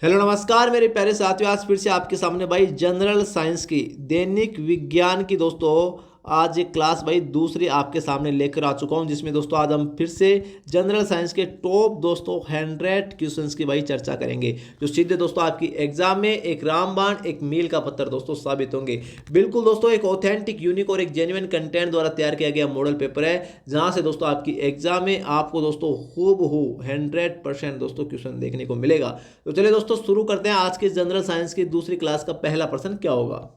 Hello नमस्कार मेरे प्यारे साथियों। आज फिर से आपके सामने भाई जनरल साइंस की दैनिक विज्ञान की दोस्तों आज एक क्लास भाई दूसरी आपके सामने लेकर आ चुका हूं, जिसमें दोस्तों आज हम फिर से जनरल साइंस के टॉप दोस्तों 100 क्वेश्चंस की भाई चर्चा करेंगे, जो सीधे दोस्तों आपकी एग्जाम में एक रामबाण एक मील का पत्थर दोस्तों साबित होंगे। बिल्कुल दोस्तों एक ऑथेंटिक यूनिक और एक जेन्युइन कंटेंट द्वारा तैयार किया गया मॉडल पेपर है, जहां से दोस्तों आपकी एग्जाम में आपको दोस्तों हूबहू 100% दोस्तों क्वेश्चन देखने को मिलेगा। तो चलिए दोस्तों शुरू करते हैं आज के जनरल साइंस की दूसरी क्लास का पहला प्रश्न क्या होगा।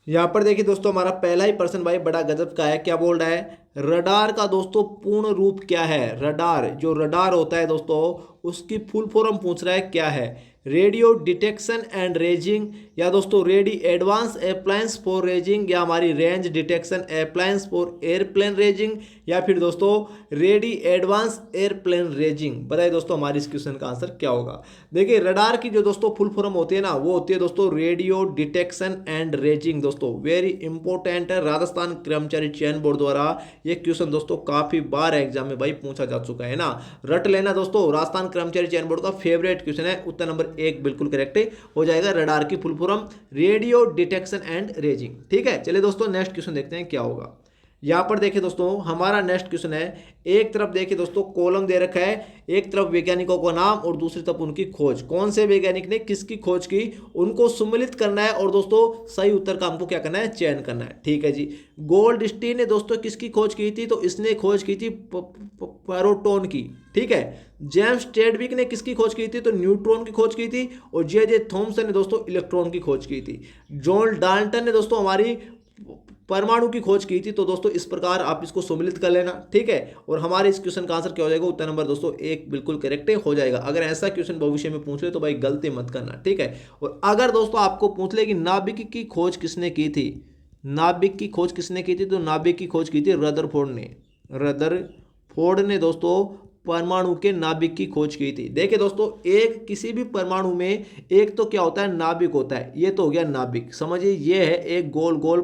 यहां पर देखिए दोस्तों हमारा पहला ही प्रश्न भाई बड़ा गजब का है। क्या बोल रहा है, रडार का दोस्तों पूर्ण रूप क्या है। रडार जो रडार होता है दोस्तों उसकी फुल फॉर्म पूछ रहा है क्या है। रेडियो डिटेक्शन एंड रेंजिंग, या दोस्तों ready advance appliance for ranging, या हमारी range detection appliance for airplane ranging, या फिर दोस्तों रेडी एडवांस एयरप्लेन रेंजिंग। बताइए दोस्तों हमारी इस क्वेश्चन का आंसर क्या होगा। देखिए रडार की जो दोस्तों फुल फॉर्म होती है ना, वो होती है दोस्तों रेडियो डिटेक्शन एंड रेंजिंग। दोस्तों वेरी इंपॉर्टेंट है, राजस्थान कर्मचारी चयन बोर्ड द्वारा ये क्वेश्चन दोस्तों काफी बार एग्जाम में भाई पूछा जा चुका है ना। रट लेना दोस्तों, राजस्थान कर्मचारी चयन बोर्ड का फेवरेट क्वेश्चन है। उत्तर नंबर एक बिल्कुल करेक्ट हो जाएगा। रडार की full form radio detection and ranging. ठीक है, चलिए दोस्तों नेक्स्ट क्वेश्चन देखते हैं क्या होगा। यहां पर देखिए दोस्तों हमारा नेक्स्ट क्वेश्चन है, एक तरफ देखिए दोस्तों कॉलम दे रखा है, एक तरफ वैज्ञानिकों का नाम और दूसरी तरफ उनकी खोज। कौन से वैज्ञानिक ने किसकी खोज की उनको सम्मिलित करना है, और दोस्तों सही उत्तर का हमको क्या करना है, चयन करना है। ठीक है जी। गोल्डस्टीन ने दोस्तों किसकी खोज की थी, तो इसने खोज की थी प्रोटॉन की। ठीक है। जेम्स टेडविक ने किसकी खोज की थी, तो न्यूट्रॉन की खोज की थी। और जे थॉमसन ने दोस्तों इलेक्ट्रॉन की खोज की थी। जॉन डाल्टन ने दोस्तों हमारी परमाणु की खोज की थी। तो दोस्तों इस प्रकार आप इसको सम्मिलित कर लेना। ठीक है, और हमारे इस क्वेश्चन का आंसर क्या हो जाएगा, उत्तर नंबर दोस्तों एक बिल्कुल करेक्ट हो जाएगा। अगर ऐसा क्वेश्चन भविष्य में पूछ ले तो भाई गलती मत करना। ठीक है, और अगर दोस्तों आपको पूछ ले कि नाभिक की खोज किसने की थी, नाभिक की खोज किसने की थी, तो नाभिक की खोज की थी रदरफोर्ड ने। रदरफोर्ड ने दोस्तों परमाणु के नाभिक की खोज की थी। देखिए दोस्तों एक किसी भी परमाणु में एक तो क्या होता है, नाभिक होता है। ये तो हो गया नाभिक, समझिए ये है एक गोल गोल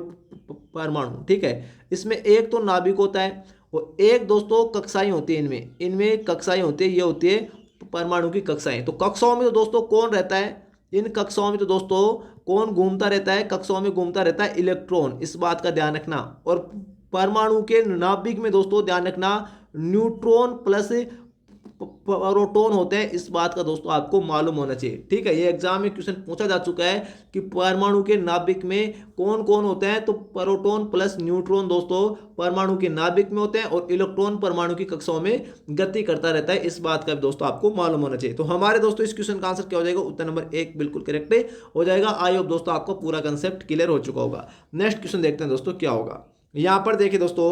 परमाणु। ठीक है, इसमें एक तो नाभिक होता है और एक दोस्तों कक्षाएं होती है। इनमें इनमें कक्षाएं होती है, ये होती है परमाणु की कक्षाएं। तो कक्षाओं में तो दोस्तों कौन रहता है, इन कक्षाओं में तो दोस्तों कौन घूमता रहता है, कक्षाओं में घूमता रहता है इलेक्ट्रॉन। इस बात का ध्यान रखना। और परमाणु के नाभिक में दोस्तों ध्यान रखना न्यूट्रॉन प्लस प्रोटॉन होते हैं। इस बात का दोस्तों आपको मालूम होना चाहिए। ठीक है, ये एग्जाम में क्वेश्चन पूछा जा चुका है कि परमाणु के नाभिक में कौन कौन होते हैं, तो प्रोटॉन प्लस न्यूट्रॉन दोस्तों परमाणु के नाभिक में होते हैं, और इलेक्ट्रॉन परमाणु की कक्षाओं में गति करता रहता है। इस बात का दोस्तों आपको मालूम होना चाहिए। तो हमारे दोस्तों इस क्वेश्चन का आंसर क्या हो जाएगा, उत्तर नंबर एक बिल्कुल करेक्ट हो जाएगा। आई होप दोस्तों आपको पूरा कंसेप्ट क्लियर हो चुका होगा। नेक्स्ट क्वेश्चन देखते हैं दोस्तों क्या होगा। यहां पर देखिए दोस्तों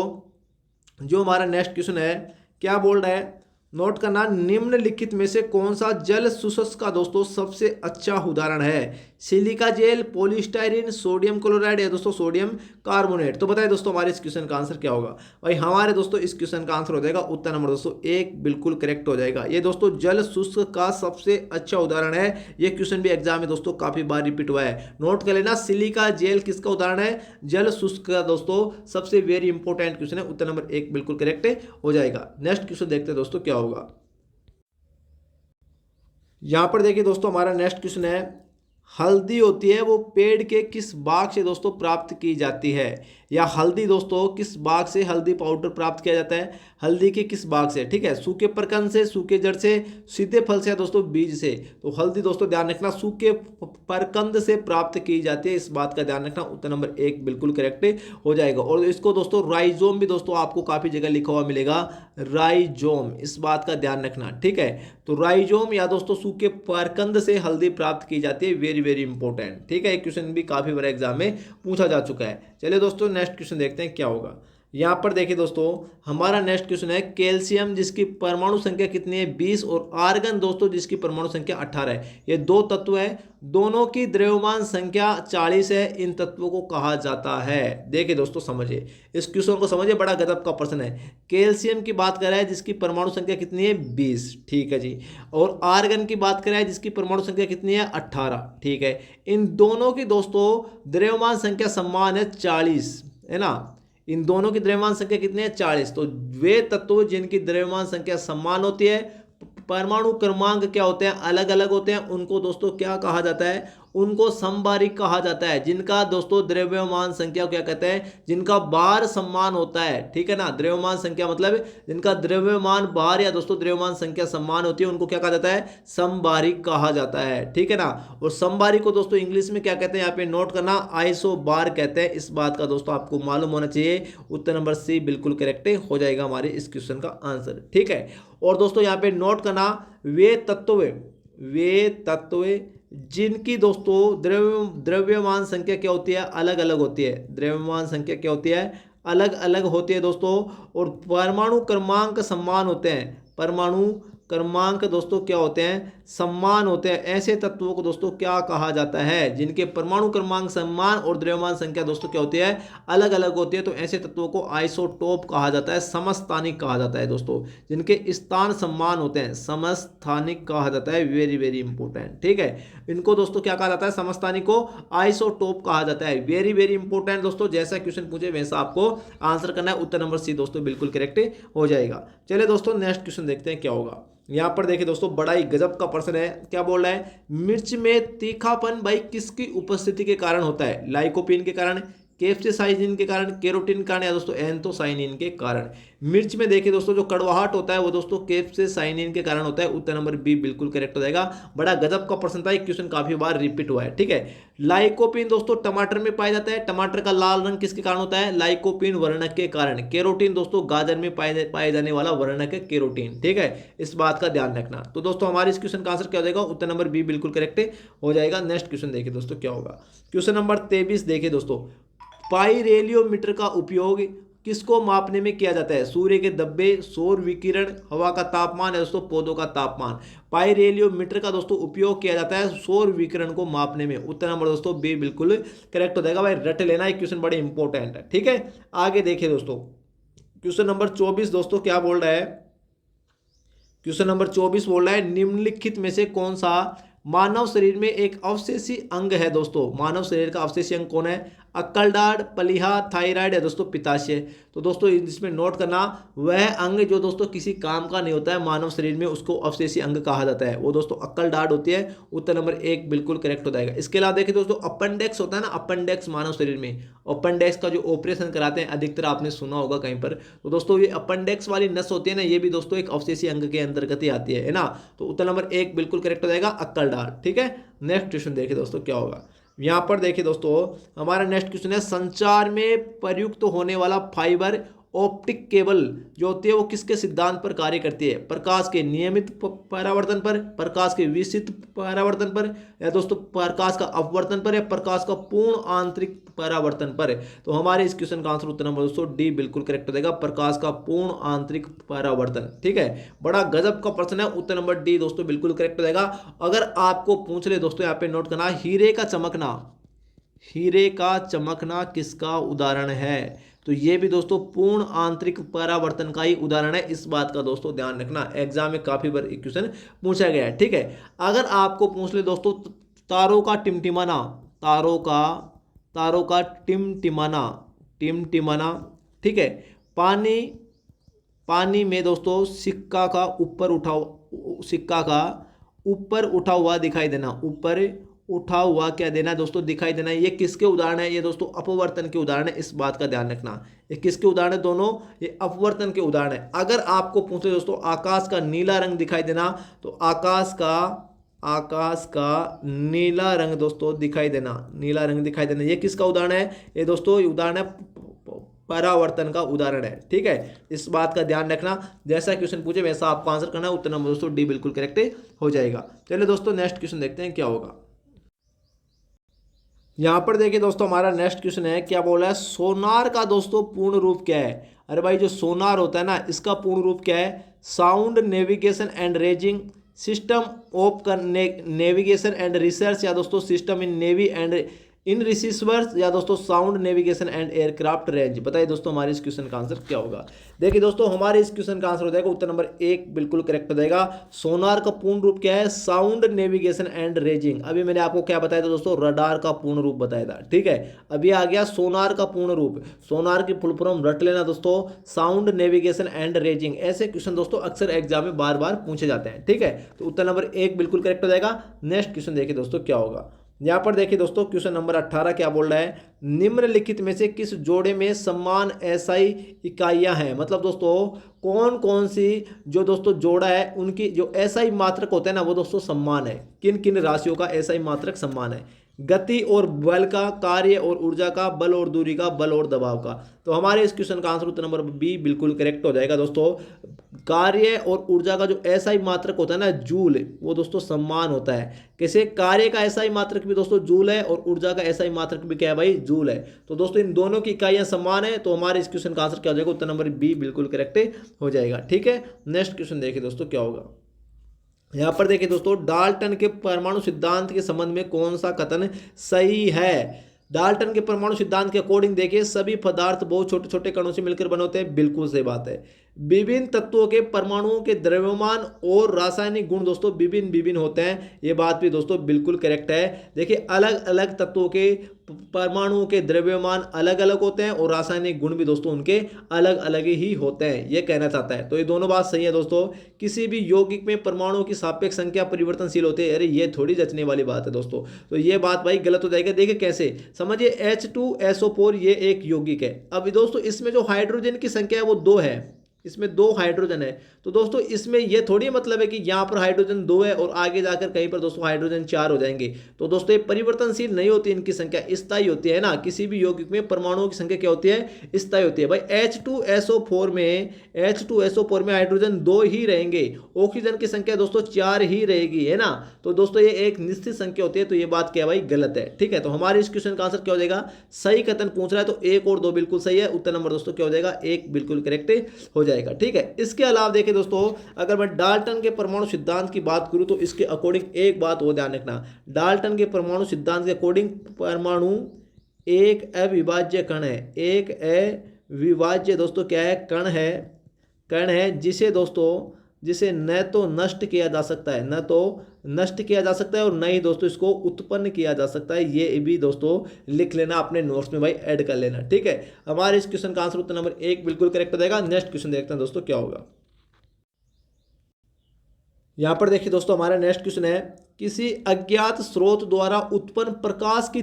जो हमारा नेक्स्ट क्वेश्चन है क्या बोल रहा है, नोट करना, निम्नलिखित में से कौन सा जल शुष्क का दोस्तों सबसे अच्छा उदाहरण है। Silica gel, polystyrene, sodium chloride, या दोस्तों सोडियम कार्बोनेट। तो बताइए दोस्तों हमारे इस क्वेश्चन का आंसर क्या होगा। भाई हमारे दोस्तों इस क्वेश्चन का आंसर हो जाएगा उत्तर नंबर दोस्तों एक बिल्कुल करेक्ट हो जाएगा। ये दोस्तों जल शुष्क का सबसे अच्छा उदाहरण है। ये क्वेश्चन भी एग्जाम में दोस्तों काफी बार रिपीट हुआ है। नोट कर लेना, सिलिका जेल किसका उदाहरण है, जल शुष्क का दोस्तों सबसे वेरी इंपॉर्टेंट क्वेश्चन है। उत्तर नंबर एक बिल्कुल करेक्ट हो जाएगा। नेक्स्ट क्वेश्चन देखते हैं दोस्तों क्या होगा। यहां पर देखिए दोस्तों हमारा नेक्स्ट क्वेश्चन है, हल्दी होती है वो पेड़ के किस भाग से दोस्तों प्राप्त की जाती है, या हल्दी दोस्तों किस भाग से हल्दी पाउडर प्राप्त किया जाता है, हल्दी के किस भाग से। ठीक है, सूखे प्रकंद से, सूखे जड़ से, सीधे फल से, या दोस्तों बीज से। तो हल्दी दोस्तों ध्यान रखना सूखे प्रकंद से प्राप्त की जाती है। इस बात का ध्यान रखना। उत्तर नंबर एक बिल्कुल करेक्ट हो जाएगा। और इसको दोस्तों राइजोम भी दोस्तों आपको काफी जगह लिखा हुआ मिलेगा, राइजोम। इस बात का ध्यान रखना। ठीक है, तो राइजोम या दोस्तों सूखे प्रकंद से हल्दी प्राप्त की जाती है। Very very important. ठीक है, एक क्वेश्चन भी काफी बड़ा एग्जाम में पूछा जा चुका है। चलिए दोस्तों नेक्स्ट क्वेश्चन देखते हैं क्या होगा। यहां पर देखिए दोस्तों हमारा नेक्स्ट क्वेश्चन है, कैल्शियम जिसकी परमाणु संख्या कितनी है 20, और आर्गन दोस्तों जिसकी परमाणु संख्या 18 है। ये दो तत्व है, दोनों की द्रव्यमान संख्या 40 है। इन तत्वों को कहा जाता है। देखिए दोस्तों समझिए इस क्वेश्चन को, समझिए बड़ा गजब का प्रश्न है। कैल्शियम की बात कर रहा है जिसकी परमाणु संख्या कितनी है 20। ठीक है जी, और आर्गन की बात कर रहा है जिसकी परमाणु संख्या कितनी है 18। ठीक है, इन दोनों की दोस्तों द्रव्यमान संख्या समान है 40, है ना। इन दोनों की द्रव्यमान संख्या कितनी है 40। तो वे तत्व जिनकी द्रव्यमान संख्या समान होती है परमाणु क्रमांक क्या होते हैं, अलग अलग होते हैं, उनको दोस्तों क्या कहा जाता है, उनको समबारिक कहा जाता है। जिनका दोस्तों द्रव्यमान संख्या क्या कहते हैं, जिनका बार समान होता है, ठीक है ना। द्रव्यमान संख्या मतलब जिनका द्रव्यमान बार या दोस्तों द्रव्यमान संख्या समान होती है, उनको क्या कहा जाता है, समबारिक कहा जाता है, ठीक है ना। और समबारिक को दोस्तों इंग्लिश में क्या कहते हैं, यहाँ पे नोट करना, आइसोबार कहते हैं। इस बात का दोस्तों आपको मालूम होना चाहिए। उत्तर नंबर सी बिल्कुल करेक्ट हो जाएगा हमारे इस क्वेश्चन का आंसर, ठीक है। और दोस्तों यहाँ पे नोट करना, वे तत्व जिनकी दोस्तों द्रव्यमान संख्या क्या होती है, अलग अलग होती है। द्रव्यमान संख्या क्या होती है, अलग अलग होती है दोस्तों। और परमाणु क्रमांक समान होते हैं, परमाणु क्रमांक दोस्तों क्या होते हैं, समान होते हैं। ऐसे तत्वों को दोस्तों क्या कहा जाता है, जिनके परमाणु क्रमांक समान और द्रव्यमान संख्या दोस्तों क्या होती है, अलग अलग होती है। तो ऐसे तत्वों को आइसोटोप कहा जाता है, समस्थानिक कहा जाता है दोस्तों। जिनके स्थान समान होते हैं, समस्थानिक कहा जाता है। वेरी वेरी इंपॉर्टेंट, ठीक है। इनको दोस्तों क्या कहा जाता है, समस्थानिक को आइसोटोप कहा जाता है। वेरी वेरी इंपॉर्टेंट दोस्तों, जैसा क्वेश्चन पूछे वैसा आपको आंसर करना है। उत्तर नंबर सी दोस्तों बिल्कुल करेक्ट हो जाएगा। चलिए दोस्तों नेक्स्ट क्वेश्चन देखते हैं क्या होगा। यहां पर देखिए दोस्तों, बड़ा ही गजब का प्रश्न है। क्या बोल रहा है, मिर्च में तीखापन भाई किसकी उपस्थिति के कारण होता है, लाइकोपीन के कारण, कैप्सेसाइसिन के कारण, कैरोटीन के कारण, या दोस्तों एंथोसाइनिन के कारण। मिर्च में देखिए दोस्तों जो कड़वाहट होता है वो दोस्तों कैप्सेसाइनिन के कारण होता है। उत्तर नंबर बी बिल्कुल करेक्ट हो जाएगा। बड़ा गजब का प्रश्न था, एक क्वेश्चन काफी बार रिपीट हुआ है, ठीक है। लाइकोपीन दोस्तों टमाटर में पाया जाता है। टमाटर का लाल रंग किसके कारण होता है, लाइकोपीन वर्णक के कारण। कैरोटीन दोस्तों गाजर में पाए जाने वाला वर्णक है कैरोटीन, ठीक है। इस बात का ध्यान रखना। तो दोस्तों हमारे इस क्वेश्चन का आंसर क्या हो जाएगा, उत्तर नंबर बी बिल्कुल करेक्ट हो जाएगा। नेक्स्ट क्वेश्चन देखिए दोस्तों क्या होगा। क्वेश्चन नंबर 23 देखिए दोस्तों, पाइरेलियोमीटर का उपयोग किसको मापने में किया जाता है, सूर्य के धब्बे, सौर विकिरण, हवा का तापमान, या दोस्तों पौधों का तापमान। पाइरेलियोमीटर का दोस्तों उपयोग किया जाता है सौर विकिरण को मापने में। उत्तर नंबर दोस्तों बी बिल्कुल करेक्ट हो जाएगा। भाई रट लेना, एक क्वेश्चन बड़े इंपॉर्टेंट है, ठीक है। आगे देखिए दोस्तों, क्वेश्चन नंबर 24 दोस्तों क्या बोल रहा है, क्वेश्चन नंबर 24 बोल रहा है, निम्नलिखित में से कौन सा मानव शरीर में एक अवशेषी अंग है। दोस्तों मानव शरीर का अवशेषी अंग कौन है, अक्कलदाढ़, प्लीहा, थायराइड, या दोस्तों पित्ताशय। तो दोस्तों इसमें नोट करना, वह अंग जो दोस्तों किसी काम का नहीं होता है मानव शरीर में, उसको अवशेषी अंग कहा जाता है। वो दोस्तों अक्कलदाढ़ होती है। उत्तर नंबर 1 बिल्कुल करेक्ट हो जाएगा। इसके अलावा देखिए दोस्तों, अपेंडिक्स होता है ना, अपेंडिक्स मानव शरीर में, अपेंडिक्स का जो ऑपरेशन कराते हैं, अधिकतर आपने सुना होगा कहीं पर। तो दोस्तों ये अपेंडिक्स वाली नस होती है ना, ये भी दोस्तों एक अवशेषी अंग के अंतर्गत ही आती है ना। तो उत्तर नंबर 1 बिल्कुल करेक्ट हो जाएगा, अक्कलदाढ़, ठीक है। नेक्स्ट क्वेश्चन देखिए दोस्तों क्या होगा। यहां पर देखिए दोस्तों, हमारा नेक्स्ट क्वेश्चन है, संचार में प्रयुक्त होने वाला फाइबर ऑप्टिक केबल जो होती है वो किसके सिद्धांत पर कार्य करती है, प्रकाश के नियमित परावर्तन पर, प्रकाश के विशिष्ट परावर्तन पर, या दोस्तों प्रकाश का अपवर्तन पर, या प्रकाश का पूर्ण आंतरिक परावर्तन पर। तो हमारे इस क्वेश्चन का आंसर उत्तर नंबर दोस्तों डी बिल्कुल करेक्ट हो जाएगा, प्रकाश का पूर्ण आंतरिक परावर्तन, ठीक है। बड़ा गजब का प्रश्न है। उत्तर नंबर डी दोस्तों बिल्कुल करेक्ट हो जाएगा। अगर आपको पूछ ले दोस्तों, यहाँ पे नोट करना, हीरे का चमकना, हीरे का चमकना किसका उदाहरण है, तो ये भी दोस्तों पूर्ण आंतरिक परावर्तन का ही उदाहरण है। इस बात का दोस्तों ध्यान रखना, एग्जाम में काफी बार क्वेश्चन पूछा गया है, ठीक है। अगर आपको पूछ ले दोस्तों, तारों का टिमटिमाना, तारों का टिमटिमाना, ठीक है। पानी में दोस्तों सिक्का का ऊपर उठा हुआ दिखाई देना, ऊपर उठा हुआ क्या देना दोस्तों, दिखाई देना। ये किसके उदाहरण है, ये दोस्तों अपवर्तन के उदाहरण है। इस बात का ध्यान रखना, ये किसके उदाहरण है, दोनों ये अपवर्तन के उदाहरण है। अगर आपको पूछे दोस्तों, आकाश का नीला रंग दिखाई देना, तो आकाश का नीला रंग दोस्तों दिखाई देना, नीला रंग दिखाई देना, ये किसका उदाहरण है, ये दोस्तों उदाहरण है परावर्तन का उदाहरण है, ठीक है। इस बात का ध्यान रखना, जैसा क्वेश्चन पूछे वैसा आपको आंसर करना है। उत्तर नंबर दोस्तों डी बिल्कुल करेक्ट हो जाएगा। चलिए दोस्तों नेक्स्ट क्वेश्चन देखते हैं क्या होगा। यहां पर देखिए दोस्तों, हमारा नेक्स्ट क्वेश्चन है, क्या बोला है, सोनार का दोस्तों पूर्ण रूप क्या है। अरे भाई जो सोनार होता है ना, इसका पूर्ण रूप क्या है, sound navigation and ranging system of navigation and research, या दोस्तों system in navy and in receivers या दोस्तों sound navigation and aircraft range. बताइए दोस्तों हमारे इस क्वेश्चन का आंसर क्या होगा। देखिए दोस्तों हमारे इस क्वेश्चन का आंसर हो जाएगा उत्तर नंबर 1 बिल्कुल करेक्ट हो जाएगा। सोनार का पूर्ण रूप क्या है, साउंड नेविगेशन एंड रेंजिंग। अभी मैंने आपको क्या बताया था दोस्तों, रडार का पूर्ण रूप बताया था, ठीक है। अभी आ गया सोनार का पूर्ण रूप। सोनार की फुल फॉर्म रट लेना दोस्तों, साउंड नेविगेशन एंड रेंजिंग। ऐसे क्वेश्चन दोस्तों अक्सर एग्जाम में बार बार पूछे जाते हैं, ठीक है। तो उत्तर नंबर 1 बिल्कुल करेक्ट हो जाएगा। नेक्स्ट क्वेश्चन देखिए दोस्तों क्या होगा। यहां पर देखिए दोस्तों क्वेश्चन नंबर 18 क्या बोल रहा है, निम्नलिखित में से किस जोड़े में समान एसआई इकाइयां हैं। मतलब दोस्तों कौन कौन सी जो दोस्तों जोड़ा है उनकी जो एसआई मात्रक होते हैं ना वो दोस्तों समान है। किन किन राशियों का एसआई मात्रक समान है। गति और बल का, कार्य और ऊर्जा का, बल और दूरी का, बल और दबाव का। तो हमारे इस क्वेश्चन का आंसर उत्तर नंबर बी बिल्कुल करेक्ट हो जाएगा दोस्तों। कार्य और ऊर्जा का जो एसआई मात्रक होता है ना जूल, वो दोस्तों समान होता है। कैसे, कार्य का एसआई मात्रक भी दोस्तों जूल है और ऊर्जा का एसआई मात्रक भी क्या है भाई, जूल है। तो दोस्तों इन दोनों की इकाइयां समान है। तो हमारे इस क्वेश्चन का आंसर क्या हो जाएगा, उत्तर नंबर बी बिल्कुल करेक्ट हो जाएगा, ठीक है। नेक्स्ट क्वेश्चन देखिए दोस्तों क्या होगा। यहां पर देखिए दोस्तों डाल्टन के परमाणु सिद्धांत के संबंध में कौन सा कथन सही है। डाल्टन के परमाणु सिद्धांत के अकॉर्डिंग देखिए सभी पदार्थ बहुत छोटे छोटे कणों से मिलकर बने होते हैं, बिल्कुल सही बात है। विभिन्न तत्वों के परमाणुओं के द्रव्यमान और रासायनिक गुण दोस्तों विभिन्न विभिन्न होते हैं, ये बात भी दोस्तों बिल्कुल करेक्ट है। देखिए अलग अलग तत्वों के परमाणुओं के द्रव्यमान अलग अलग होते हैं और रासायनिक गुण भी दोस्तों उनके अलग अलग ही होते हैं, ये कहना चाहता है। तो ये दोनों बात सही है दोस्तों। किसी भी यौगिक में परमाणुओं की सापेक्ष संख्या परिवर्तनशील होती है, अरे ये थोड़ी जचने वाली बात है दोस्तों। तो ये बात भाई गलत हो जाएगा। देखिए कैसे, समझिए H2SO4 ये एक यौगिक है। अब दोस्तों इसमें जो हाइड्रोजन की संख्या है वो 2 है, इसमें 2 हाइड्रोजन है। तो दोस्तों इसमें यह थोड़ी मतलब है कि यहाँ पर हाइड्रोजन 2 है और आगे जाकर कहीं पर दोस्तों हाइड्रोजन 4 हो जाएंगे। तो दोस्तों ये परिवर्तनशील नहीं होती, इनकी संख्या स्थायी होती है ना। किसी भी यौगिक में परमाणुओं की संख्या क्या होती है, स्थायी होती है। भाई H2SO4 में हाइड्रोजन 2 ही रहेंगे, ऑक्सीजन की संख्या दोस्तों 4 ही रहेगी, है ना। तो दोस्तों ये एक निश्चित संख्या होती है। तो ये बात क्या भाई गलत है, ठीक है। तो हमारे इस क्वेश्चन का आंसर क्या हो जाएगा, सही कथन पूछ रहा है तो 1 और 2 बिल्कुल सही है। उत्तर नंबर दोस्तों क्या हो जाएगा, 1 बिल्कुल करेक्ट हो जाएगा, ठीक है। इसके अलावा देखिए दोस्तों अगर मैं डाल्टन के परमाणु सिद्धांत की बात करूं तो इसके अकॉर्डिंग एक बात और ध्यान रखना, डाल्टन के परमाणु सिद्धांत के अकॉर्डिंग परमाणु एक अविभाज्य कण है। एक अविभाज्य दोस्तों क्या है, कण है जिसे न तो नष्ट किया जा सकता है, और न ही दोस्तों इसको उत्पन्न किया जा सकता है। ये भी दोस्तों लिख लेना अपने नोट्स में भाई, ऐड कर लेना, ठीक है। हमारे इस क्वेश्चन का आंसर उत्तर नंबर 1 बिल्कुल करेक्ट हो जाएगा। नेक्स्ट क्वेश्चन देखते हैं दोस्तों क्या होगा। यहां पर देखिए दोस्तों हमारा नेक्स्ट क्वेश्चन है, किसी अज्ञात स्रोत द्वारा उत्पन्न प्रकाश की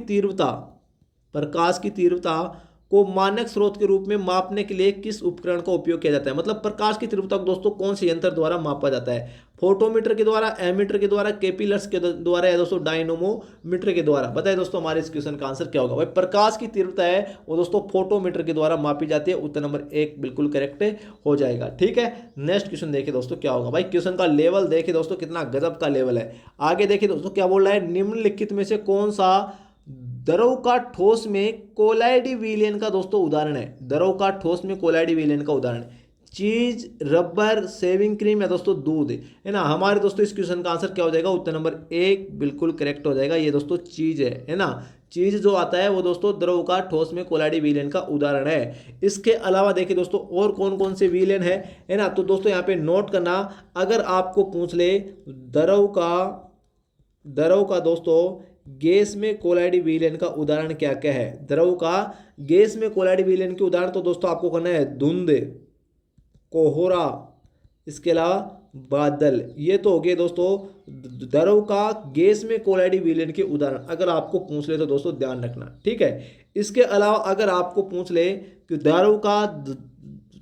तीव्रता को मानक स्रोत के रूप में मापने के लिए किस उपकरण का उपयोग किया जाता है। मतलब प्रकाश की तीव्रता को दोस्तों कौन से यंत्र द्वारा मापा जाता है, फोटोमीटर के द्वारा, एमीटर के द्वारा, कैपिलर्स के द्वारा या दोस्तों डायनोमोमीटर के द्वारा। बताइए दोस्तों हमारे इस क्वेश्चन का आंसर क्या होगा। भाई प्रकाश की तीव्रता है वो दोस्तों फोटोमीटर के द्वारा मापी जाती है। उत्तर नंबर 1 बिल्कुल करेक्ट हो जाएगा, ठीक है। नेक्स्ट क्वेश्चन देखिए दोस्तों क्या होगा। भाई क्वेश्चन का लेवल देखिए दोस्तों कितना गजब का लेवल है। आगे देखिए दोस्तों क्या बोल रहा है, निम्नलिखित में से कौन सा द्रव का ठोस में कोलाइडी विलयन का दोस्तों उदाहरण है। द्रव का ठोस में कोलाइडी विलयन का उदाहरण, चीज, रबर, शेविंग क्रीम या दोस्तों दूध, है ना। हमारे दोस्तों इस क्वेश्चन का आंसर क्या हो जाएगा, उत्तर नंबर 1 बिल्कुल करेक्ट हो जाएगा। ये दोस्तों चीज है ना। चीज जो आता है वो दोस्तों द्रव का ठोस में कोलाइडी विलयन का उदाहरण है। इसके अलावा देखिए दोस्तों और कौन कौन से विलयन है ना। तो दोस्तों यहाँ पे नोट करना, अगर आपको पूछ ले द्रव का दोस्तों गैस में कोलाइडी विलयन का उदाहरण क्या क्या है, द्रव का गैस में कोलाइडी विलयन के उदाहरण तो दोस्तों आपको करना है धुंध, कोहरा, इसके अलावा बादल। ये तो हो गए दोस्तों द्रव का गैस में कोलाइडी विलयन के उदाहरण। अगर आपको पूछ ले तो दोस्तों ध्यान रखना, ठीक है। इसके अलावा अगर आपको पूछ ले कि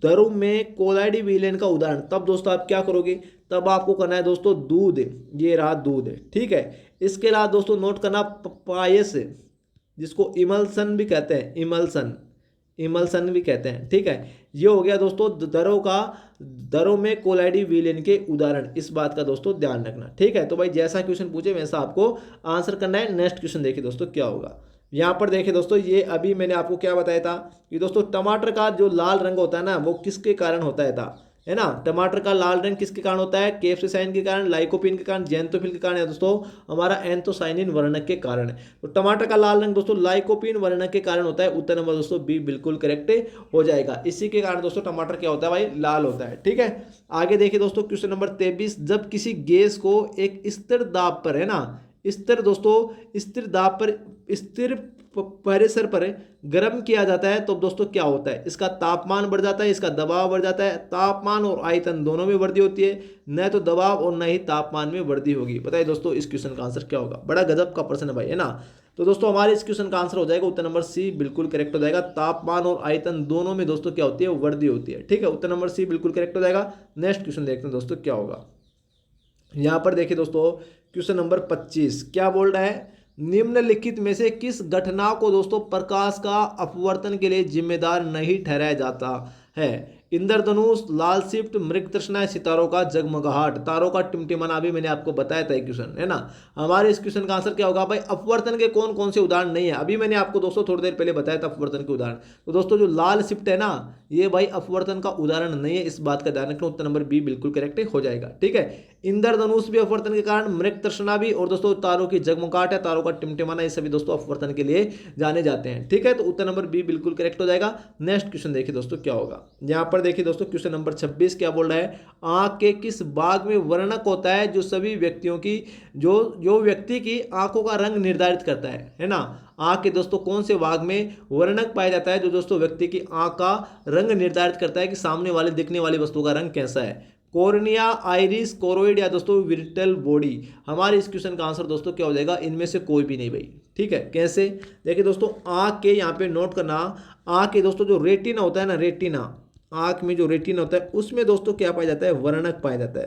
द्रव में कोलाइडी विलयन का उदाहरण, तब दोस्तों आप क्या करोगे, तब आपको करना है दोस्तों दूध। ये रहा दूध, ठीक है। इसके अलावा दोस्तों नोट करना पायस, जिसको इमल्सन भी कहते हैं, इमल्सन भी कहते हैं, ठीक है। ये हो गया दोस्तों द्रव में कोलाइडी विलयन के उदाहरण। इस बात का दोस्तों ध्यान रखना, ठीक है। तो भाई जैसा क्वेश्चन पूछे वैसा आपको आंसर करना है। नेक्स्ट क्वेश्चन देखिए दोस्तों क्या होगा। यहाँ पर देखिए दोस्तों, ये अभी मैंने आपको क्या बताया था कि दोस्तों टमाटर का जो लाल रंग होता है ना वो किसके कारण होता है है ना। टमाटर का लाल रंग किसके कारण होता है? कैप्साइसिन के कारण, लाइकोपीन के कारण, ज़ैंथोफिल के कारण है दोस्तों हमारा एंथोसाइनिन वर्णक के कारण। तो टमाटर का लाल रंग दोस्तों लाइकोपीन वर्णक के कारण होता है। उत्तर नंबर दोस्तों बी बिल्कुल करेक्ट हो जाएगा। इसी के कारण दोस्तों टमाटर क्या होता है भाई? लाल होता है। ठीक है, आगे देखिए दोस्तों क्वेश्चन नंबर 23। जब किसी गैस को एक स्थिर दाब पर, है ना, स्थिर दोस्तों स्थिर दाब पर, स्थिर प्रेशर पर गर्म किया जाता है तो दोस्तों क्या होता है? इसका तापमान बढ़ जाता है, इसका दबाव बढ़ जाता है। तापमान और आयतन दोनों में वृद्धि होती है, न तो दबाव और न ही तापमान में वृद्धि होगी। बताइए दोस्तों इस क्वेश्चन का आंसर क्या होगा? बड़ा गजब का प्रश्न है भाई, है ना। तो दोस्तों हमारे इस क्वेश्चन का आंसर हो जाएगा उत्तर नंबर सी बिल्कुल करेक्ट हो जाएगा। तापमान और आयतन दोनों में दोस्तों क्या होती है? वृद्धि होती है। ठीक है, उत्तर नंबर सी बिल्कुल करेक्ट हो जाएगा। नेक्स्ट क्वेश्चन देखते हैं दोस्तों क्या होगा। यहां पर देखिए दोस्तों क्वेश्चन नंबर 25 क्या बोल रहा है? निम्नलिखित में से किस घटना को दोस्तों प्रकाश का अपवर्तन के लिए जिम्मेदार नहीं ठहराया जाता है? इंद्रधनुष, लाल शिफ्ट, मृग तृष्णा, सितारों का जगमगाहट, तारों का टिमटिमाना। अभी मैंने आपको बताया था क्वेश्चन, है ना। हमारे इस क्वेश्चन का आंसर क्या होगा भाई? अपवर्तन के कौन कौन से उदाहरण नहीं है? अभी मैंने आपको दोस्तों थोड़ी देर पहले बताया था अपवर्तन के उदाहरण। तो दोस्तों जो लाल शिफ्ट है ना, ये भाई अपवर्तन का उदाहरण नहीं है, इस बात का ध्यान रखना। उत्तर नंबर बी बिल्कुल करेक्ट हो जाएगा। ठीक है, इंद्रधनुष भी अपवर्तन के कारण, मृग तृष्णा भी, और दोस्तों तारों की जगमगाहट है, तारों का टिमटिमाना, ये सभी दोस्तों अपवर्तन के लिए जाने जाते हैं। ठीक है, तो उत्तर नंबर बी बिल्कुल करेक्ट हो जाएगा। नेक्स्ट क्वेश्चन देखिए दोस्तों क्या होगा। यहां पर देखिए दोस्तों क्वेश्चन नंबर 26 क्या बोल रहा है? आंख के किस भाग में वर्णक होता है जो सभी व्यक्तियों की जो व्यक्ति की आंखों का रंग निर्धारित करता है ना। आंख के दोस्तों कौन से भाग में वर्णक पाया जाता है जो दोस्तों व्यक्ति की आंख का रंग निर्धारित करता है कि सामने वाले दिखने वाली वस्तु का रंग कैसा है? कॉर्निया, आइरिस, कोरोइड या दोस्तों विर्टल बॉडी। हमारे इस क्वेश्चन का आंसर दोस्तों क्या हो जाएगा? इनमें से कोई भी नहीं भाई। ठीक है, कैसे? देखिए दोस्तों आंख के यहाँ पे नोट करना, आंख के दोस्तों जो रेटिना होता है ना, रेटिना, आंख में जो रेटिना होता है उसमें दोस्तों क्या पाया जाता है? वर्णक पाया जाता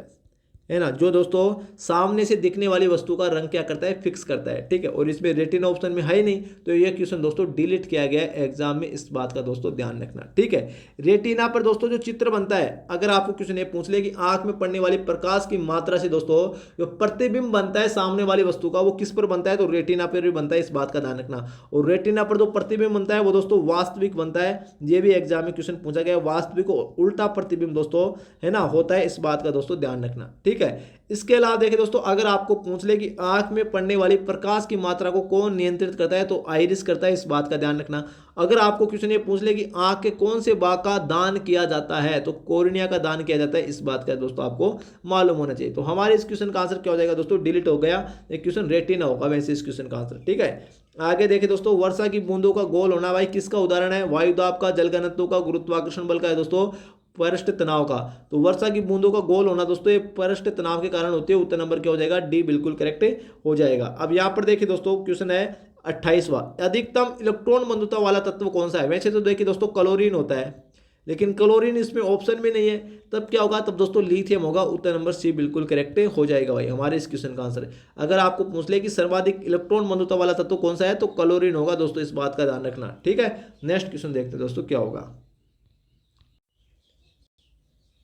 है ना, जो दोस्तों सामने से दिखने वाली वस्तु का रंग क्या करता है? फिक्स करता है। ठीक है, और इसमें रेटिना ऑप्शन में है ही नहीं, तो ये क्वेश्चन दोस्तों डिलीट किया गया है एग्जाम में, इस बात का दोस्तों ध्यान रखना। ठीक है, रेटिना पर दोस्तों जो चित्र बनता है, अगर आपको क्वेश्चन ये पूछ ले कि आंख में पड़ने वाली प्रकाश की मात्रा से दोस्तों जो प्रतिबिंब बनता है सामने वाली वस्तु का, वो किस पर बनता है? तो रेटिना पर भी बनता है, इस बात का ध्यान रखना। और रेटिना पर जो प्रतिबिंब बनता है वो दोस्तों वास्तविक बनता है, ये भी एग्जाम में क्वेश्चन पूछा गया है। वास्तविक उल्टा प्रतिबिंब दोस्तों, है ना, होता है, इस बात का दोस्तों ध्यान रखना। ठीक है, इसके अलावा देखिए दोस्तों अगर आपको पूछ ले कि आंख में पड़ने वाली प्रकाश की मात्रा को कौन नियंत्रित करता है, तो आइरिस करता है, इस बात का ध्यान रखना। अगर आपको क्वेश्चन ये पूछ ले कि आंख के कौन से भाग का दान किया जाता है, तो कॉर्निया का दान किया जाता है, इस बात का दोस्तों आपको मालूम होना चाहिए। तो हमारे इस क्वेश्चन का आंसर क्या हो जाएगा दोस्तों? डिलीट हो गया, एक क्वेश्चन रेटिना होगा वैसे इस क्वेश्चन का आंसर। ठीक है, आगे देखिए दोस्तों वर्षा की बूंदों का गोल होना भाई किसका उदाहरण है? वायुदाब का, जलघनत्व का, गुरुत्वाकर्षण बल का है दोस्तों, पृष्ठ तनाव का। तो वर्षा की बूंदों का गोल होना दोस्तों ये पृष्ठ तनाव के कारण होती है। उत्तर नंबर क्या हो जाएगा? डी बिल्कुल करेक्ट हो जाएगा। अब यहाँ पर देखिए दोस्तों क्वेश्चन है 28वां, अधिकतम इलेक्ट्रॉन बंधुता वाला तत्व कौन सा है? वैसे तो देखिए दोस्तों क्लोरीन होता है, लेकिन क्लोरीन इसमें ऑप्शन में नहीं है, तब क्या होगा? तब दोस्तों लिथियम होगा। उत्तर नंबर सी बिल्कुल करेक्ट हो जाएगा भाई, हमारे इस क्वेश्चन का आंसर है। अगर आपको पूछ ले कि सर्वाधिक इलेक्ट्रॉन बंधुता वाला तत्व कौन सा है, तो क्लोरीन होगा दोस्तों, इस बात का ध्यान रखना। ठीक है, नेक्स्ट क्वेश्चन देखते हैं दोस्तों क्या होगा।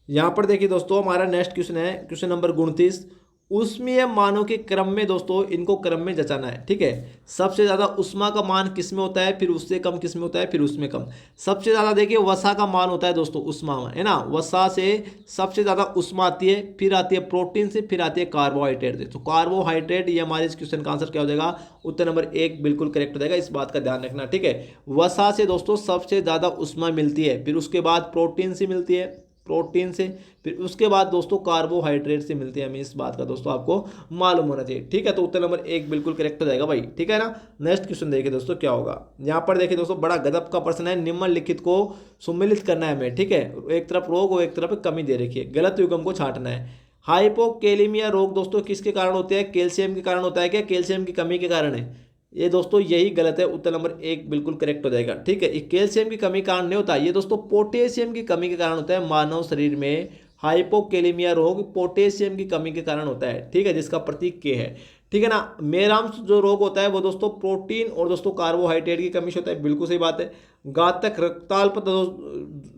यहां पर देखिए दोस्तों हमारा नेक्स्ट क्वेश्चन है क्वेश्चन नंबर 29। ऊष्मीय मानों के क्रम में दोस्तों इनको क्रम में जचाना है। ठीक है, सबसे ज्यादा उष्मा का मान किस में होता है, फिर उससे कम किस में होता है, फिर उसमें कम। सबसे ज्यादा देखिए वसा का मान होता है दोस्तों, उष्मा में, है ना। वसा से सबसे ज्यादा उष्मा आती है, फिर आती है प्रोटीन से, फिर आती है कार्बोहाइड्रेट से। तो कार्बोहाइड्रेट, ये हमारे इस क्वेश्चन का आंसर क्या हो जाएगा? उत्तर नंबर 1 बिल्कुल करेक्ट हो जाएगा, इस बात का ध्यान रखना। ठीक है, वसा से दोस्तों सबसे ज्यादा उष्मा मिलती है, फिर उसके बाद प्रोटीन से मिलती है, प्रोटीन से, फिर उसके बाद दोस्तों कार्बोहाइड्रेट से मिलते हैं हमें, इस बात का दोस्तों आपको मालूम होना चाहिए। ठीक है, तो उत्तर नंबर 1 बिल्कुल करेक्ट हो जाएगा भाई। ठीक है ना, नेक्स्ट क्वेश्चन देखिए दोस्तों क्या होगा। यहाँ पर देखिए दोस्तों बड़ा गजब का प्रश्न है, निम्नलिखित को सुमेलित करना है हमें। ठीक है, एक तरफ रोग और एक तरफ कमी दे रखी है, गलत युग्म को छांटना है। हाइपोकैलेमिया रोग दोस्तों किसके कारण होते हैं? कैल्शियम के कारण होता है क्या? कैल्शियम की कमी के कारण है? ये दोस्तों यही गलत है, उत्तर नंबर 1 बिल्कुल करेक्ट हो जाएगा। ठीक है, कैल्शियम की कमी के कारण नहीं होता, ये दोस्तों पोटेशियम की कमी के कारण होता है। मानव शरीर में हाइपोकैलेमिया रोग पोटेशियम की कमी के कारण होता है। ठीक है, जिसका प्रतीक के है। ठीक है ना। मेराम्स जो रोग होता है वो दोस्तों प्रोटीन और दोस्तों कार्बोहाइड्रेट की कमी से होता है, बिल्कुल सही बात है। घातक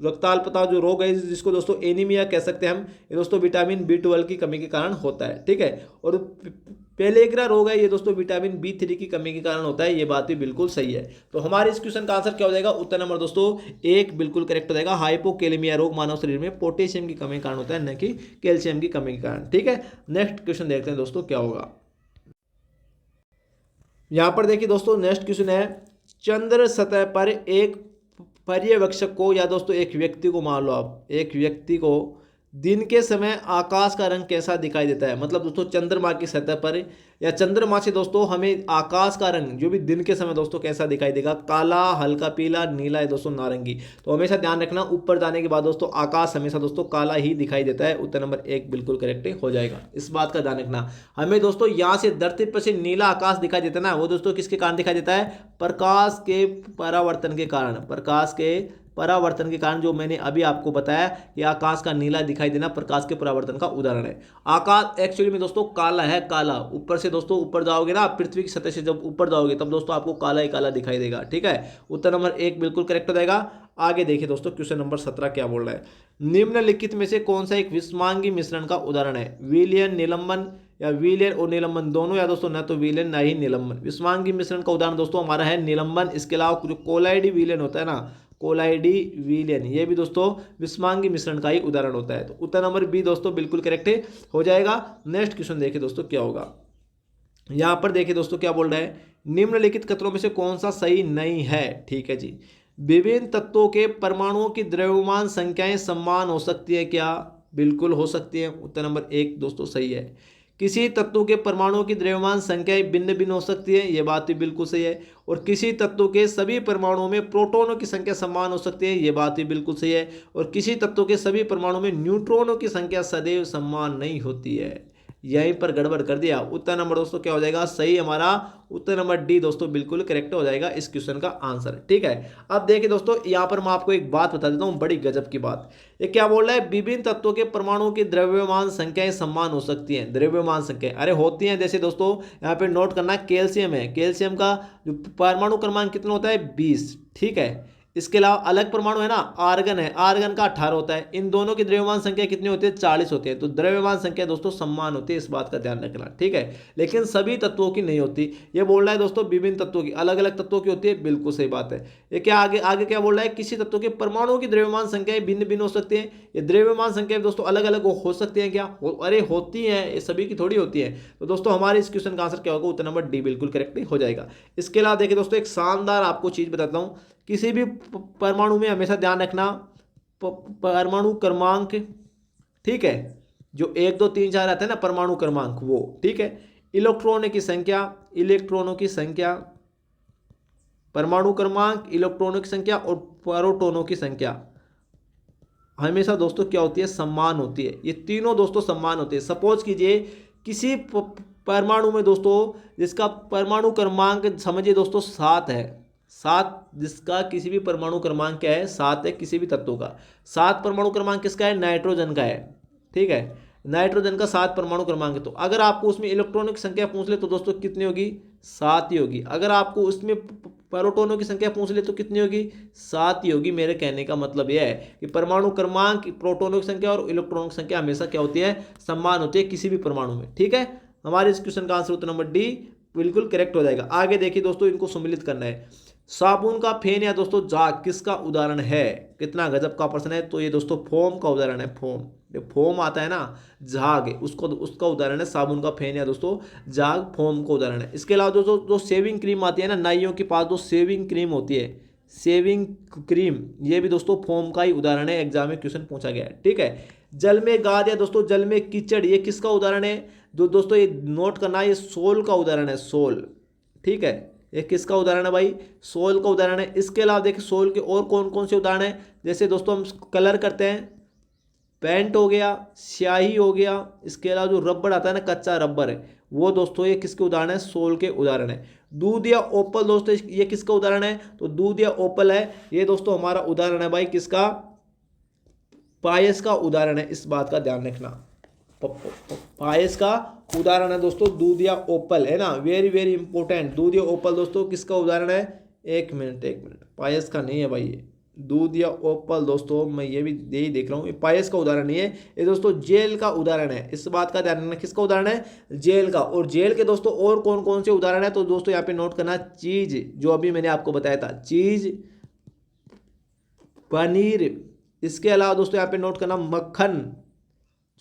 रक्ताल्पता जो रोग है जिसको दोस्तों एनीमिया कह सकते हैं हम, ये दोस्तों विटामिन B12 की कमी के कारण होता है। ठीक है, और पेलेग्रा रोग है ये दोस्तों विटामिन B3 की कमी के कारण होता है, ये बात भी बिल्कुल सही है। तो हमारे इस क्वेश्चन का आंसर क्या हो जाएगा, उत्तर नंबर दोस्तों एक बिल्कुल करेक्ट हो जाएगा। हाइपोकैलेमिया रोग मानव शरीर में पोटेशियम की कमी के कारण होता है, न कि कैल्शियम की कमी के कारण। ठीक है, नेक्स्ट क्वेश्चन देखते हैं दोस्तों क्या होगा। यहां पर देखिए दोस्तों नेक्स्ट क्वेश्चन है, चंद्र सतह पर एक पर्यवेक्षक को या दोस्तों एक व्यक्ति को मान लो आप, एक व्यक्ति को दिन के समय आकाश का रंग कैसा दिखाई देता है। मतलब दोस्तों चंद्रमा की सतह पर या चंद्रमा से दोस्तों हमें आकाश का रंग जो भी दिन के समय दोस्तों कैसा दिखाई देगा, काला, हल्का पीला, नीला है दोस्तों नारंगी। तो हमेशा ध्यान रखना ऊपर जाने के बाद दोस्तों आकाश हमेशा दोस्तों काला ही दिखाई देता है। उत्तर नंबर एक बिल्कुल करेक्ट हो जाएगा, इस बात का ध्यान रखना। हमें दोस्तों यहाँ से धरती पर से नीला आकाश दिखाई देता है ना, वो दोस्तों किसके कारण दिखाई देता है, प्रकाश के परावर्तन के कारण। प्रकाश के परावर्तन के कारण जो मैंने अभी आपको बताया कि आकाश का नीला दिखाई देना प्रकाश के परावर्तन का उदाहरण है। आकाश एक्चुअली में दोस्तों काला है, काला ऊपर से दोस्तों ऊपर जाओगे ना पृथ्वी की सतह से जब ऊपर जाओगे तब दोस्तों आपको काला ही काला दिखाई देगा। ठीक है, उत्तर नंबर एक बिल्कुल करेक्ट हो जाएगा। आगे देखिए दोस्तों क्वेश्चन नंबर 17 क्या बोल रहा है, निम्नलिखित में से कौन सा एक विषमांगी मिश्रण का उदाहरण है। विलयन, निलंबन या विलयन और निलंबन दोनों, या दोस्तों न तो विलयन ना ही निलंबन। विषमांगी मिश्रण का उदाहरण दोस्तों हमारा है निलंबन। इसके अलावा जो कोलाइडी विलयन होता है ना, कोलाइडी विलयन, ये भी दोस्तों विषमांगी मिश्रण का ही उदाहरण होता है। तो उत्तर नंबर बी दोस्तों बिल्कुल करेक्ट हो जाएगा। नेक्स्ट क्वेश्चन देखिए दोस्तों क्या होगा। यहां पर देखिए दोस्तों क्या बोल रहा है, निम्नलिखित कथनों में से कौन सा सही नहीं है। ठीक है जी, विभिन्न तत्वों के परमाणुओं की द्रव्यमान संख्याएं समान हो सकती है क्या, बिल्कुल हो सकती है। उत्तर नंबर एक दोस्तों सही है। किसी तत्व के परमाणुओं की द्रव्यमान संख्याएं भिन्न भिन्न हो सकती है, यह बात भी बिल्कुल सही है। और किसी तत्व के सभी परमाणुओं में प्रोटॉनों की संख्या समान हो सकती है, यह बात भी बिल्कुल सही है। और किसी तत्व के सभी परमाणुओं में न्यूट्रॉनों की संख्या सदैव समान नहीं होती है। यहीं पर गड़बड़ कर दिया। उत्तर नंबर दोस्तों क्या हो जाएगा, सही हमारा उत्तर नंबर डी दोस्तों बिल्कुल करेक्ट हो जाएगा इस क्वेश्चन का आंसर। ठीक है, अब देखिए दोस्तों यहाँ पर मैं आपको एक बात बता देता हूँ, बड़ी गजब की बात। ये क्या बोल रहा है, विभिन्न तत्वों के परमाणुओं की द्रव्यमान संख्याएं समान हो सकती हैं। द्रव्यमान संख्या अरे होती हैं, जैसे दोस्तों यहाँ पे नोट करना, कैल्शियम है, कैल्शियम का जो परमाणु क्रमांक कितना होता है 20। ठीक है, इसके अलावा अलग परमाणु है ना, आर्गन है, आर्गन का 18 होता है। इन दोनों की द्रव्यमान संख्या कितनी होती है 40 होती है। तो द्रव्यमान संख्या दोस्तों समान होती है, इस बात का ध्यान रखना। ठीक है, लेकिन सभी तत्वों की नहीं होती। ये बोल रहा है दोस्तों विभिन्न तत्वों की, अलग अलग तत्वों की होती है, बिल्कुल सही बात है। ये क्या आगे आगे क्या बोल रहा है, किसी तत्व के परमाणुओं की द्रव्यमान संख्याएं भिन्न भिन्न हो सकती है। ये द्रव्यमान संख्या दोस्तों अलग अलग हो सकती है क्या, अरे होती है, ये सभी की थोड़ी होती है। तो दोस्तों हमारे इस क्वेश्चन का आंसर क्या होगा, उत्तर नंबर डी बिल्कुल करेक्ट हो जाएगा। इसके अलावा देखिए दोस्तों एक शानदार आपको चीज बताता हूं, किसी भी परमाणु में हमेशा ध्यान रखना परमाणु क्रमांक। ठीक है, जो 1 2 3 4 आता है ना परमाणु क्रमांक वो। ठीक है, इलेक्ट्रॉनों की संख्या, इलेक्ट्रॉनों की संख्या, परमाणु क्रमांक, इलेक्ट्रॉनों की संख्या और प्रोटॉनों की संख्या हमेशा दोस्तों क्या होती है, समान होती है। ये तीनों दोस्तों समान होते हैं। सपोज कीजिए किसी परमाणु में दोस्तों जिसका परमाणु क्रमांक समझिए दोस्तों 7 है, 7, जिसका किसी भी परमाणु क्रमांक क्या है 7 है, किसी भी तत्व का 7 परमाणु क्रमांक किसका है, नाइट्रोजन का है। ठीक है, नाइट्रोजन का 7 परमाणु क्रमांक है। तो अगर आपको उसमें इलेक्ट्रॉनों की संख्या पूछ ले तो दोस्तों कितनी होगी, 7 ही होगी। अगर आपको उसमें प्रोटॉनों की संख्या पूछ ले तो कितनी होगी, 7 ही होगी। मेरे कहने का मतलब यह है कि परमाणु क्रमांक, प्रोटॉनों की संख्या और इलेक्ट्रॉनों की संख्या हमेशा क्या होती है, समान होती है किसी भी परमाणु में। ठीक है, हमारे इस क्वेश्चन का आंसर उत्तर नंबर डी बिल्कुल करेक्ट हो जाएगा। आगे देखिए दोस्तों, इनको सम्मिलित करना है। साबुन का फेन या दोस्तों जाग किसका उदाहरण है। कितना गजब का प्रश्न है। तो ये दोस्तों फोम का उदाहरण है। फोम, जो फोम आता है ना, झाग, उसको उसका उदाहरण है साबुन का फेन या दोस्तों जाग, फोम का उदाहरण है। इसके अलावा दोस्तों जो सेविंग क्रीम आती है ना, नाइयों के पास जो सेविंग क्रीम होती है, सेविंग क्रीम, ये भी दोस्तों फोम का ही उदाहरण है। एग्जाम में क्वेश्चन पूछा गया है। ठीक है, जल में गाद या दोस्तों जल में कीचड़, ये किसका उदाहरण है। जो दोस्तों ये नोट करना, ये सोल का उदाहरण है, सोल। ठीक है, ये किसका उदाहरण है भाई, सोल का उदाहरण है। इसके अलावा देखिए सोल के और कौन कौन से उदाहरण है, जैसे दोस्तों हम कलर करते हैं, पेंट हो गया, स्याही हो गया। इसके अलावा जो रबड़ आता है ना, कच्चा रबर है, वो दोस्तों ये किसके उदाहरण है, सोल के उदाहरण है। दूध या ओपल दोस्तों ये किसका उदाहरण है, तो दूध या ओपल है, ये दोस्तों हमारा उदाहरण है भाई किसका, पायस का उदाहरण है। इस बात का ध्यान रखना, पायस का उदाहरण है दोस्तों दूध या ओपल, है ना, वेरी वेरी इंपॉर्टेंट। दूध या ओपल दोस्तों किसका उदाहरण है, एक मिनट पायस का नहीं है भाई, ये दूध या ओपल दोस्तों मैं ये भी यही देख रहा हूँ, ये पायस का उदाहरण नहीं है, ये दोस्तों जेल का उदाहरण है। इस बात का ध्यान रखना, किसका उदाहरण है? जेल का। और जेल के दोस्तों और कौन कौन से उदाहरण है, तो दोस्तों यहाँ पे नोट करना, चीज जो अभी मैंने आपको बताया था, चीज, पनीर, इसके अलावा दोस्तों यहाँ पे नोट करना मक्खन,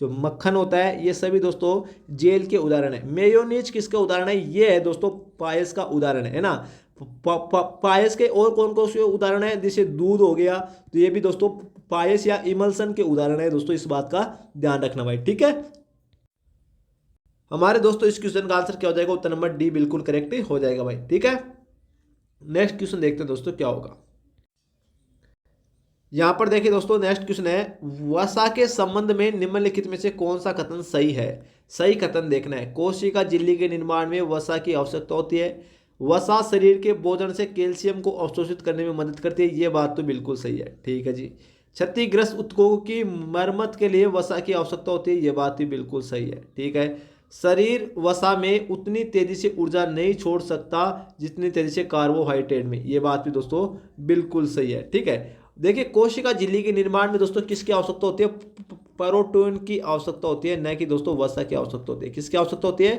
जो मक्खन होता है, ये सभी दोस्तों जेल के उदाहरण है। मेयोनीज किसका उदाहरण है? ये है दोस्तों पायस का उदाहरण है ना। पायस के और कौन कौन से उदाहरण है? जैसे दूध हो गया, तो ये भी दोस्तों पायस या इमल्सन के उदाहरण है दोस्तों, इस बात का ध्यान रखना भाई, ठीक है। हमारे दोस्तों इस क्वेश्चन का आंसर क्या हो जाएगा? उत्तर नंबर डी बिल्कुल करेक्ट हो जाएगा भाई, ठीक है। नेक्स्ट क्वेश्चन देखते हैं दोस्तों क्या होगा। यहां पर देखिए दोस्तों, नेक्स्ट क्वेश्चन है, वसा के संबंध में निम्नलिखित में से कौन सा कथन सही है? सही कथन देखना है। कोशिका झिल्ली के निर्माण में वसा की आवश्यकता होती है। वसा शरीर के भोजन से कैल्शियम को अवशोषित करने में मदद करती है। ये बात तो बिल्कुल सही है, ठीक है जी। क्षतिग्रस्त ऊतकों की मरम्मत के लिए वसा की आवश्यकता होती है। ये बात भी बिल्कुल सही है, ठीक है। शरीर वसा में उतनी तेजी से ऊर्जा नहीं छोड़ सकता जितनी तेजी से कार्बोहाइड्रेट में। ये बात भी दोस्तों बिल्कुल सही है, ठीक है। देखिए, कोशिका झिल्ली के निर्माण में दोस्तों किसकी आवश्यकता होती है? प्रोटीन की आवश्यकता होती है, न कि दोस्तों वसा की आवश्यकता होती है। किसकी आवश्यकता होती है?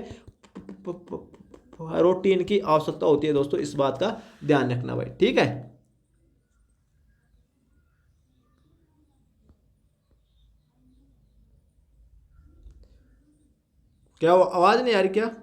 प्रोटीन की आवश्यकता होती है दोस्तों, इस बात का ध्यान रखना भाई, ठीक है। क्या आवाज नहीं आ रही क्या?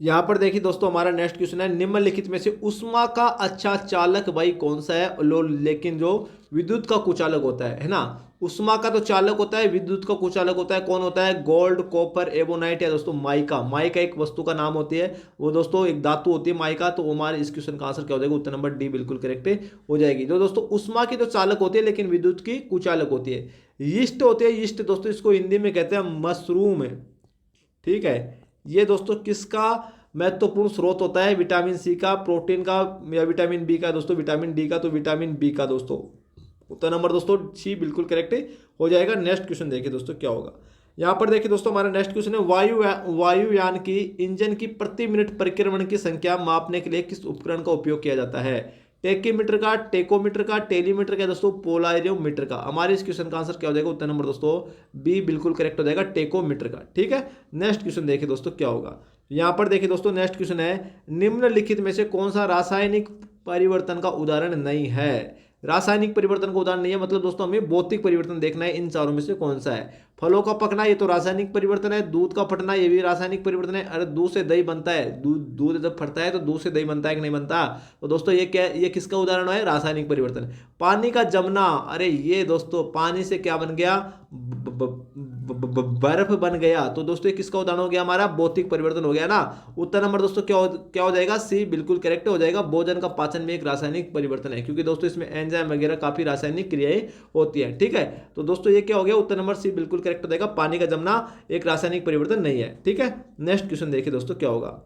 यहां पर देखिए दोस्तों, हमारा नेक्स्ट क्वेश्चन है, निम्नलिखित में से ऊष्मा का अच्छा चालक भाई कौन सा है? लो, लेकिन जो विद्युत का कुचालक होता है ना, ऊष्मा का तो चालक होता है, विद्युत का कुचालक होता है। कौन होता है? गोल्ड, कॉपर, एबोनाइट या दोस्तों माइका। माइका एक वस्तु का नाम होती है, वो दोस्तों एक धातु होती है माइका। तो हमारे इस क्वेश्चन का आंसर क्या हो जाएगा? उत्तर नंबर डी बिल्कुल करेक्ट हो जाएगी। जो दोस्तों ऊष्मा की तो चालक होती है, लेकिन विद्युत की कुचालक होती है। यीस्ट होती है, यीस्ट दोस्तों इसको हिंदी में कहते हैं मशरूम, ठीक है। ये दोस्तों किसका महत्वपूर्ण स्रोत होता है? विटामिन सी का, प्रोटीन का, या विटामिन बी का दोस्तों? विटामिन डी का, तो विटामिन बी का दोस्तों। उत्तर नंबर दोस्तों सी बिल्कुल करेक्ट हो जाएगा। नेक्स्ट क्वेश्चन देखिए दोस्तों क्या होगा। यहां पर देखिए दोस्तों, हमारा नेक्स्ट क्वेश्चन है, वायुयान की इंजन की प्रति मिनट परिक्रमण की संख्या मापने के लिए किस उपकरण का उपयोग किया जाता है? टेकीमीटर का, टेकोमीटर का, टेलीमीटर का दोस्तों, पोलारियोमीटर का। हमारे इस क्वेश्चन का आंसर क्या हो जाएगा? उत्तर नंबर दोस्तों बी बिल्कुल करेक्ट हो जाएगा, टेकोमीटर का, ठीक है। नेक्स्ट क्वेश्चन देखिए दोस्तों क्या होगा। यहां पर देखिए दोस्तों, नेक्स्ट क्वेश्चन है, निम्नलिखित में से कौन सा रासायनिक परिवर्तन का उदाहरण नहीं है? रासायनिक परिवर्तन का उदाहरण नहीं है, मतलब दोस्तों हमें भौतिक परिवर्तन देखना है, इन चारों में से कौन सा है? फलों का पकना, ये तो रासायनिक परिवर्तन है। दूध का फटना, ये भी रासायनिक परिवर्तन है। अरे दूध से दही बनता है, दूध जब फटता है तो दूध से दही बनता है कि नहीं बनता? तो दोस्तों ये क्या, ये किसका उदाहरण है? रासायनिक परिवर्तन। पानी का जमना, अरे ये दोस्तों पानी से क्या बन गया? बर्फ बन गया। तो दोस्तों ये किसका उदाहरण हो गया? हमारा भौतिक परिवर्तन हो गया ना। उत्तर नंबर दोस्तों क्या हो जाएगा? सी बिल्कुल करेक्ट हो जाएगा। भोजन का पाचन में एक रासायनिक परिवर्तन है, क्योंकि दोस्तों इसमें एंजाइम वगैरह काफी रासायनिक क्रियाएं होती है, ठीक है। तो दोस्तों ये क्या हो गया? उत्तर नंबर सी बिल्कुल करेक्ट हो जाएगा। पानी का जमना एक रासायनिक परिवर्तन नहीं है, ठीक है। नेक्स्ट क्वेश्चन देखिए दोस्तों क्या होगा।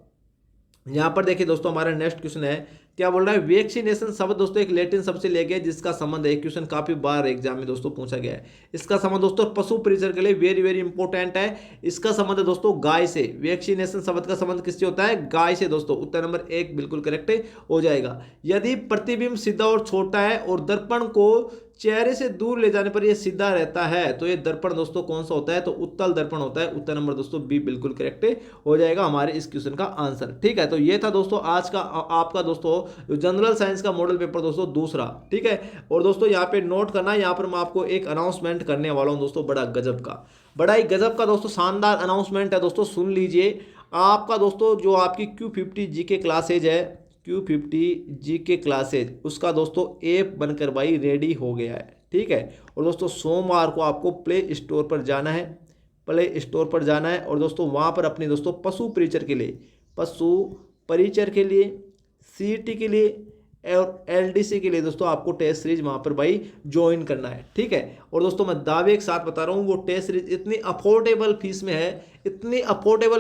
यहां पर देखिए दोस्तों, हमारा नेक्स्ट क्वेश्चन है, क्या बोल रहा है? वैक्सीनेशन शब्द दोस्तों एक लैटिन शब्द से ले गया, जिसका संबंध है, क्वेश्चन काफी बार एग्जाम में दोस्तों पूछा गया है। इसका संबंध दोस्तों पशु परिचर के लिए वेरी वेरी इंपॉर्टेंट है। इसका संबंध है दोस्तों गाय से। वैक्सीनेशन शब्द का संबंध किससे होता है? गाय से दोस्तों। उत्तर नंबर एक बिल्कुल करेक्ट हो जाएगा। यदि प्रतिबिंब सीधा और छोटा है और दर्पण को चेहरे से दूर ले जाने पर यह सीधा रहता है, तो ये दर्पण दोस्तों कौन सा होता है? तो उत्तल दर्पण होता है। उत्तर नंबर दोस्तों बी बिल्कुल करेक्ट हो जाएगा हमारे इस क्वेश्चन का आंसर, ठीक है। तो ये था दोस्तों आज का आपका दोस्तों जनरल साइंस का मॉडल पेपर दोस्तों दूसरा, ठीक है। और दोस्तों यहाँ पे नोट करना, यहाँ पर मैं आपको एक अनाउंसमेंट करने वाला हूँ दोस्तों, बड़ा ही गजब का दोस्तों शानदार अनाउंसमेंट है दोस्तों, सुन लीजिए। आपका दोस्तों जो आपकी Q50 जीके क्लासेज है, Q50 जीके क्लासेज, उसका दोस्तों ऐप बनकर भाई रेडी हो गया है, ठीक है। और दोस्तों सोमवार को आपको प्ले स्टोर पर जाना है, और दोस्तों वहाँ पर अपने दोस्तों पशु परिचर के लिए CET के लिए और LDC के लिए दोस्तों आपको टेस्ट सीरीज वहाँ पर भाई ज्वाइन करना है, ठीक है। और दोस्तों मैं दावे के साथ बता रहा हूँ, वो टेस्ट सीरीज इतनी अफोर्डेबल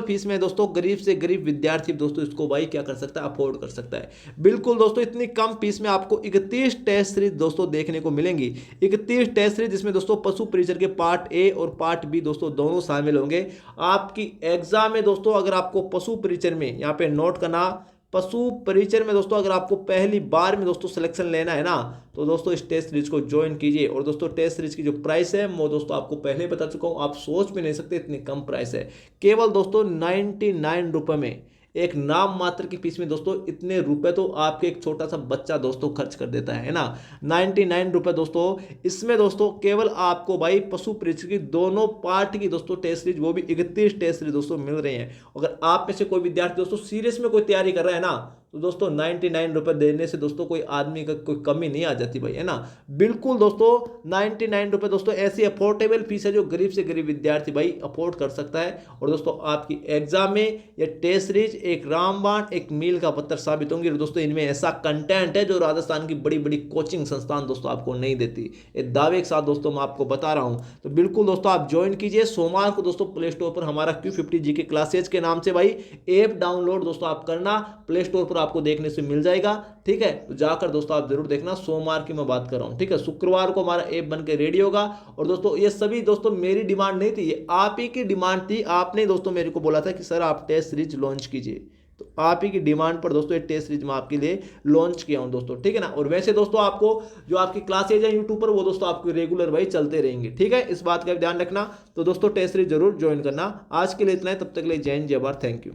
फीस में है दोस्तों, गरीब से गरीब विद्यार्थी दोस्तों इसको भाई क्या कर सकता है? अफोर्ड कर सकता है। बिल्कुल दोस्तों इतनी कम फीस में आपको 31 टेस्ट सीरीज दोस्तों देखने को मिलेंगी। 31 टेस्ट सीरीज, जिसमें दोस्तों पशु परिचर के पार्ट ए और पार्ट बी दोस्तों दोनों शामिल होंगे। आपकी एग्जाम में दोस्तों अगर आपको पशु परिचर में, यहाँ पे नोट करना, पशु परिचर में दोस्तों अगर आपको पहली बार में दोस्तों सिलेक्शन लेना है ना, तो दोस्तों इस टेस्ट सीरीज को ज्वाइन कीजिए। और दोस्तों टेस्ट सीरीज की जो प्राइस है वो दोस्तों आपको पहले बता चुका हूँ, आप सोच भी नहीं सकते इतनी कम प्राइस है। केवल दोस्तों 99 रुपये में, एक नाम मात्र की फीस में दोस्तों इतने रुपए तो आपके एक छोटा सा बच्चा दोस्तों खर्च कर देता है ना। 99 रुपये दोस्तों, इसमें दोस्तों केवल आपको भाई पशु परिचय की दोनों पार्ट की दोस्तों टेस्ट सीरीज, वो भी 31 टेस्ट सीरीज दोस्तों मिल रही हैं। अगर आप में से कोई विद्यार्थी दोस्तों सीरियस में कोई तैयारी कर रहा है ना, तो दोस्तों 99 रुपये देने से दोस्तों कोई आदमी का कोई कमी नहीं आ जाती भाई, है ना। बिल्कुल दोस्तों 99 रुपये दोस्तों ऐसी अफोर्डेबल फीस है जो गरीब से गरीब विद्यार्थी भाई अफोर्ड कर सकता है। और दोस्तों आपकी एग्जाम में ये टेस्ट सीरीज एक रामबाण एक मील का पत्थर साबित होंगी। और दोस्तों इनमें ऐसा कंटेंट है जो राजस्थान की बड़ी बड़ी कोचिंग संस्थान दोस्तों आपको नहीं देती, ये दावे के साथ दोस्तों मैं आपको बता रहा हूं। तो बिल्कुल दोस्तों आप ज्वाइन कीजिए। सोमवार को दोस्तों प्ले स्टोर पर हमारा Q50 GK क्लासेज के नाम से भाई ऐप डाउनलोड दोस्तों आप करना, प्ले स्टोर पर आपको देखने से मिल जाएगा, ठीक है। तो जाकर दोस्तों आप जरूर देखना, सोमवार की मैं बात कर रहा हूं, ठीक है। शुक्रवार को हमारा ऐप बन के रेडी होगा। और दोस्तों ये सभी दोस्तों मेरी डिमांड नहीं थी, ये आप ही की डिमांड थी। आपने दोस्तों मेरे को बोला था कि सर आप टेस्ट सीरीज लॉन्च कीजिए, तो आप ही की डिमांड पर दोस्तों ये टेस्ट सीरीज मैं आपके लिए लॉन्च किया हूं दोस्तों, ठीक है ना। और वैसे दोस्तों आपको जो आपकी क्लासेज है यूट्यूब पर, वो दोस्तों आपको रेगुलर भाई चलते रहेंगे, ठीक है। इस बात का ध्यान रखना। तो दोस्तों टेस्ट सीरीज जरूर ज्वाइन करना। आज के लिए इतना है, तब तक के लिए जय हिंद जय भारत, थैंक यू।